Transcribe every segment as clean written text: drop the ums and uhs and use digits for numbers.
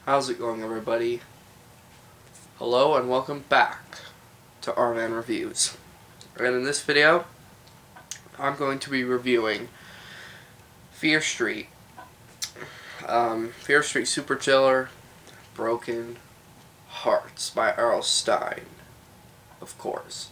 How's it going, everybody? Hello and welcome back to R-Man Reviews. And in this video, I'm going to be reviewing Fear Street. Fear Street Super Chiller, Broken Hearts by Stine, of course.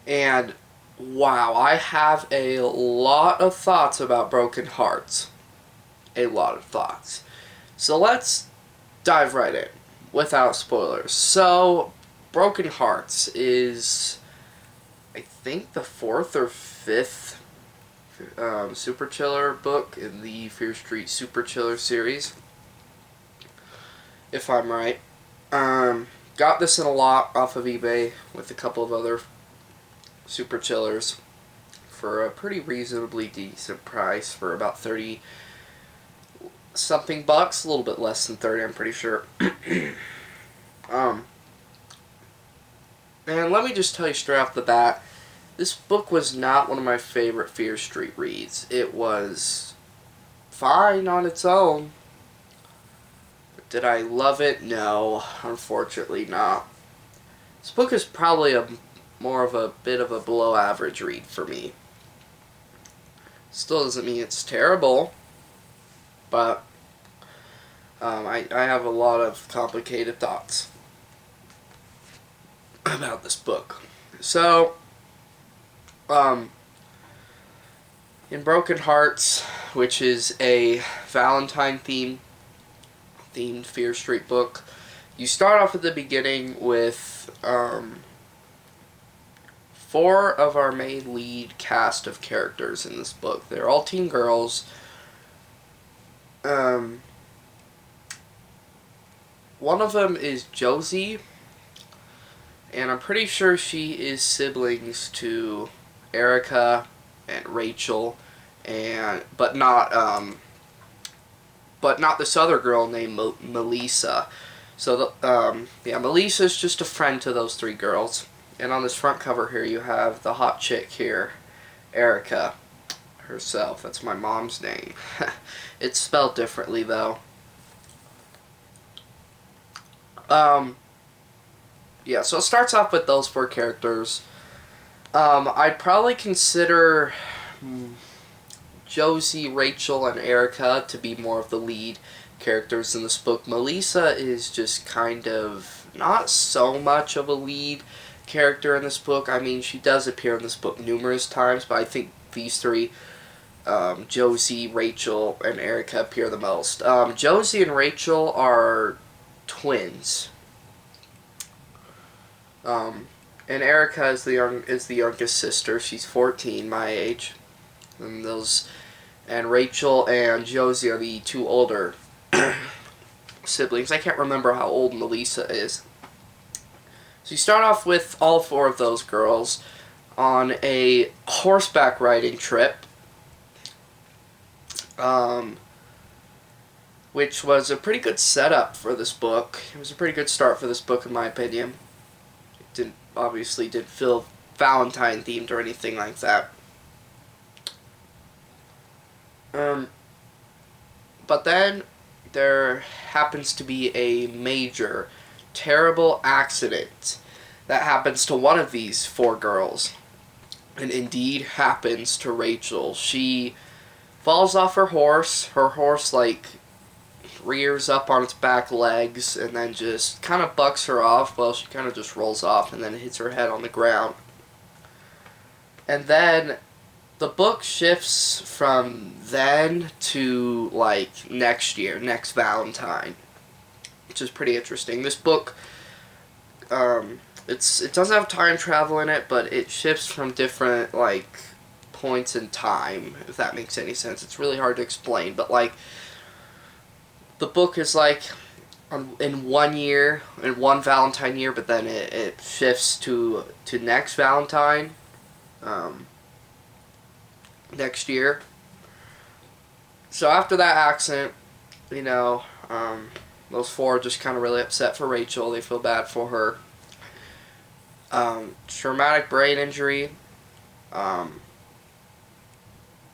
And wow, I have a lot of thoughts about Broken Hearts. A lot of thoughts. So let's dive right in without spoilers. So, Broken Hearts is, I think, the 4th or 5th Super Chiller book in the Fear Street Super Chiller series, if I'm right. Got this in a lot off of eBay with a couple of other Super Chillers for a pretty reasonably decent price, for about 30 something bucks, a little bit less than 30, I'm pretty sure. And let me just tell you straight off the bat, this book was not one of my favorite Fear Street reads. It was fine on its own. But did I love it? No, unfortunately not. This book is probably more of a bit of a below average read for me. Still doesn't mean it's terrible, but I have a lot of complicated thoughts about this book. So, in Broken Hearts, which is a Valentine themed Fear Street book, you start off at the beginning with 4 of our main lead cast of characters in this book. They're all teen girls. One of them is Josie, and I'm pretty sure she is siblings to Erica and Rachel, but not this other girl named Melissa. So Melissa's just a friend to those 3 girls. And on this front cover here, you have the hot chick here, Erica herself. That's my mom's name. It's spelled differently though. Yeah, so it starts off with those 4 characters. I'd probably consider Josie, Rachel, and Erica to be more of the lead characters in this book. Melissa is just kind of not so much of a lead character in this book. I mean, she does appear in this book numerous times, but I think these 3, Josie, Rachel, and Erica, appear the most. Josie and Rachel are twins. And Erica is the youngest sister. She's 14, my age. And Rachel and Josie are the 2 older siblings. I can't remember how old Melissa is. So you start off with all 4 of those girls on a horseback riding trip, which was a pretty good setup for this book. It was a pretty good start for this book, in my opinion. It didn't feel Valentine themed or anything like that. But then there happens to be a major, terrible accident that happens to one of these 4 girls, and indeed happens to Rachel. She falls off her horse. Her horse, rears up on its back legs and then just kind of bucks her off. Well, she kind of just rolls off and then hits her head on the ground. And then the book shifts from then to, next year, next Valentine, which is pretty interesting. This book, it doesn't have time travel in it, but it shifts from different, points in time, if that makes any sense. It's really hard to explain, but, the book is, in one year, in one Valentine year, but then it shifts to next Valentine, next year. So after that accident, those 4 are just kind of really upset for Rachel. They feel bad for her. Traumatic brain injury.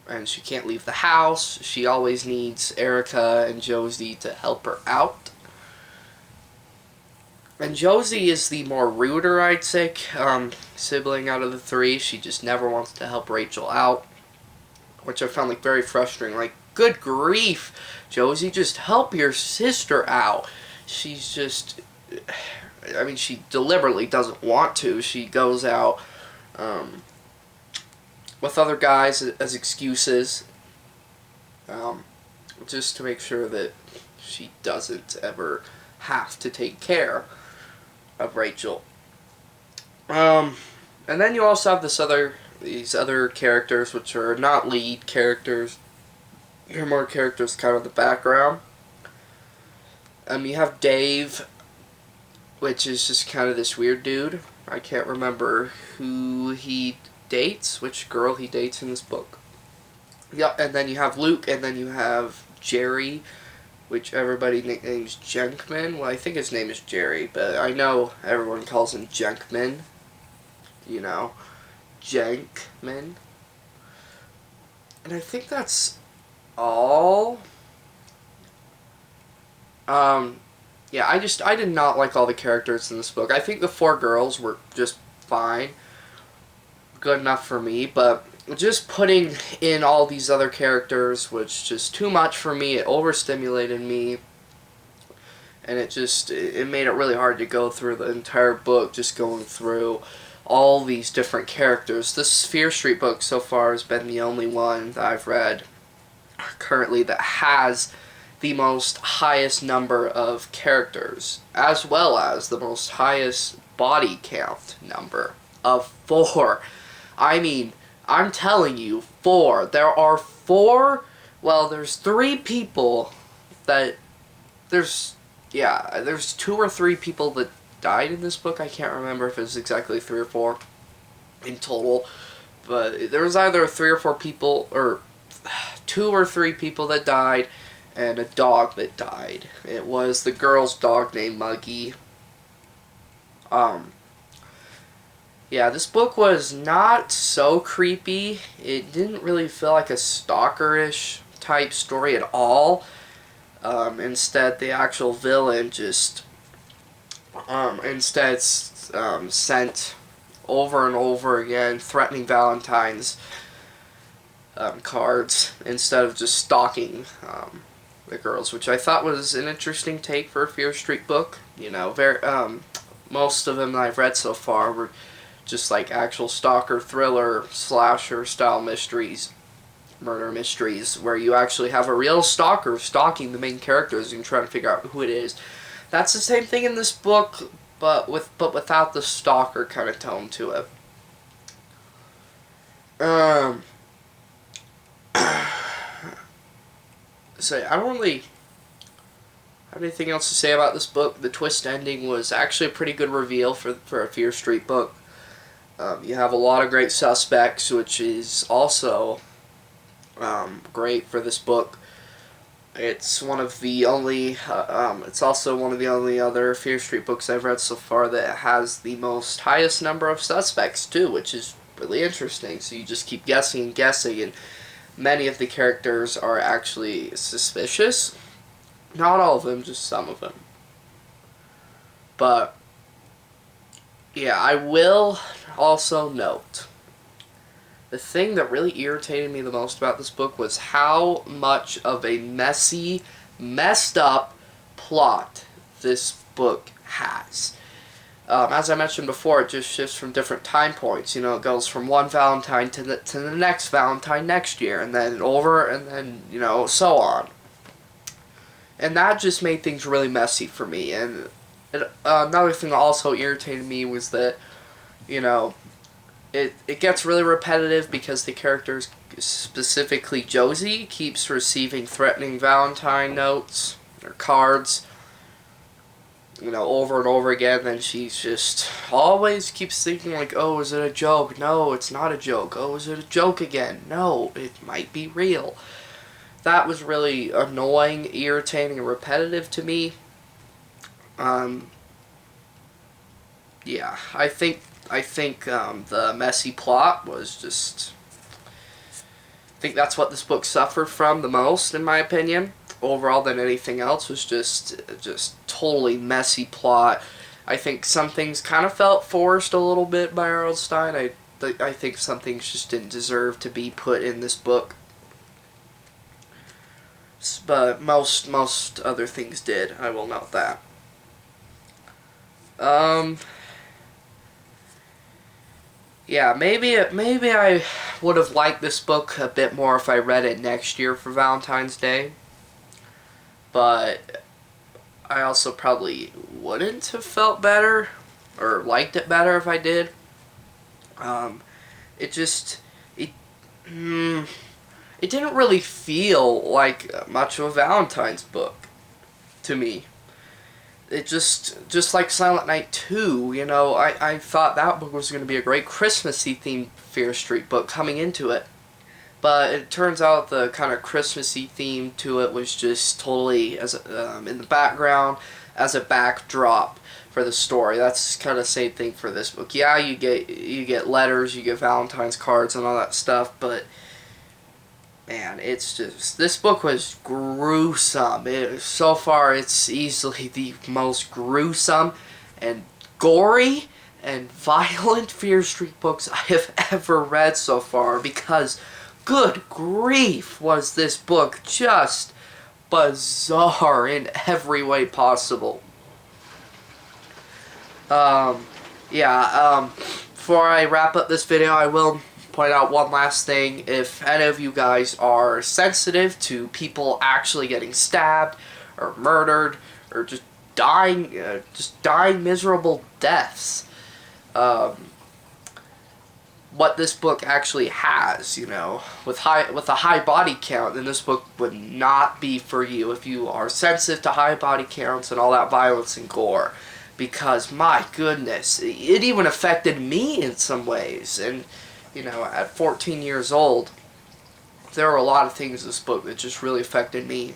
and she can't leave the house. She always needs Erica and Josie to help her out. And Josie is the more ruder, I'd say, sibling out of the three. She just never wants to help Rachel out, which I found like very frustrating. Like, good grief, Josie, just help your sister out. She's just, I mean, she deliberately doesn't want to. She goes out with other guys as excuses, just to make sure that she doesn't ever have to take care of Rachel. And then you also have these other characters, which are not lead characters. You're more characters kind of the background. You have Dave, which is just kind of this weird dude. I can't remember who he dates, which girl he dates in this book. Yep, and then you have Luke, and then you have Jerry, which everybody nicknames Jenkman. Well, I think his name is Jerry, but I know everyone calls him Jenkman. You know, Jenkman. And I think that's all. Yeah, I did not like all the characters in this book. I think the four girls were just fine. Good enough for me, but just putting in all these other characters was just too much for me. It overstimulated me, and it made it really hard to go through the entire book, just going through all these different characters. This Fear Street book so far has been the only one that I've read currently that has the most highest number of characters, as well as the most highest body count number of 4. I mean, I'm telling you, 4. There are 4, well, there's 3 people that, there's 2 or 3 people that died in this book. I can't remember if it was exactly 3 or 4 in total, but there was either 3 or 4 people, or 2 or 3 people that died, and a dog that died. It was the girl's dog named Muggy. Yeah, this book was not so creepy. It didn't really feel like a stalker-ish type story at all. Instead, the actual villain just sent over and over again threatening Valentine's cards instead of just stalking the girls, which I thought was an interesting take for a Fear Street book. You know, most of them that I've read so far were just like actual stalker, thriller, slasher style mysteries, murder mysteries, where you actually have a real stalker stalking the main characters and trying to figure out who it is. That's the same thing in this book, but without the stalker kind of tone to it. So I don't really have anything else to say about this book. The twist ending was actually a pretty good reveal for a Fear Street book. You have a lot of great suspects, which is also great for this book. It's one of the only. It's also one of the only other Fear Street books I've read so far that has the most highest number of suspects too, which is really interesting. So you just keep guessing and guessing, and many of the characters are actually suspicious. Not all of them, just some of them. But yeah, I will also note, the thing that really irritated me the most about this book was how much of a messed up plot this book has. As I mentioned before, it just shifts from different time points. You know, it goes from one Valentine to the next Valentine next year, and then over, and then, you know, so on. And that just made things really messy for me. And another thing that also irritated me was that, you know, it gets really repetitive because the characters, specifically Josie, keeps receiving threatening Valentine notes or cards, you know, over and over again. Then she's just always keeps thinking like, oh, is it a joke? No, it's not a joke. Oh, is it a joke again? No, it might be real. That was really annoying, irritating, and repetitive to me. Yeah, I think the messy plot was just think that's what this book suffered from the most, in my opinion. Overall, than anything else, was just totally messy plot. I think some things kind of felt forced a little bit by R.L. Stine. I think some things just didn't deserve to be put in this book. But most other things did. I will note that. Yeah, maybe I would have liked this book a bit more if I read it next year for Valentine's Day. But I also probably wouldn't have felt better or liked it better if I did. It just it didn't really feel like much of a Valentine's book to me. It just like Silent Night 2, you know, I thought that book was going to be a great Christmassy themed Fear Street book coming into it. But it turns out the kind of Christmassy theme to it was just totally as in the background as a backdrop for the story. That's kind of the same thing for this book. Yeah, you get letters, you get Valentine's cards and all that stuff, but man, it's just, this book was gruesome. So far, it's easily the most gruesome and gory and violent Fear Street books I have ever read so far, because good grief, was this book just bizarre in every way possible. Before I wrap up this video, I will point out one last thing. If any of you guys are sensitive to people actually getting stabbed or murdered or just dying miserable deaths, what this book actually has, you know, with a high body count, then this book would not be for you if you are sensitive to high body counts and all that violence and gore. Because, my goodness, it even affected me in some ways. And, you know, at 14 years old, there were a lot of things in this book that just really affected me.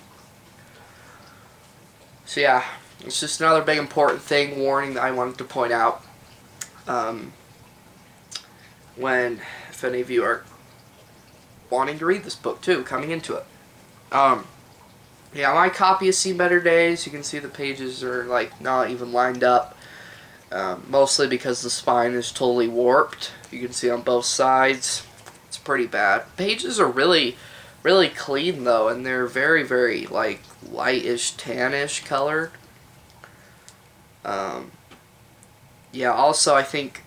So yeah, it's just another big important warning that I wanted to point out. If any of you are wanting to read this book too, coming into it. Yeah, my copy has seen better days. You can see the pages are like not even lined up. Mostly because the spine is totally warped. You can see on both sides. It's pretty bad. Pages are really clean though, and they're very, very like lightish, tannish colored. Yeah, also I think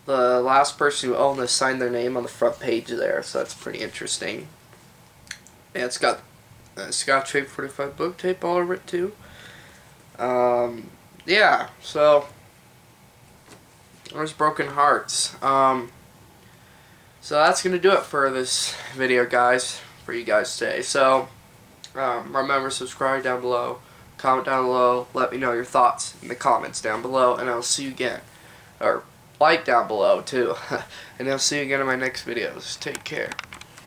the last person who owned this signed their name on the front page there, so that's pretty interesting. Yeah, it's got Scotch tape 45 book tape all over it too. Yeah, so there's Broken Hearts. So that's gonna do it for this video, guys, for you guys today. So remember, subscribe down below, comment down below, let me know your thoughts in the comments down below, and I'll see you again. Or like down below too. And I'll see you again in my next videos. Take care.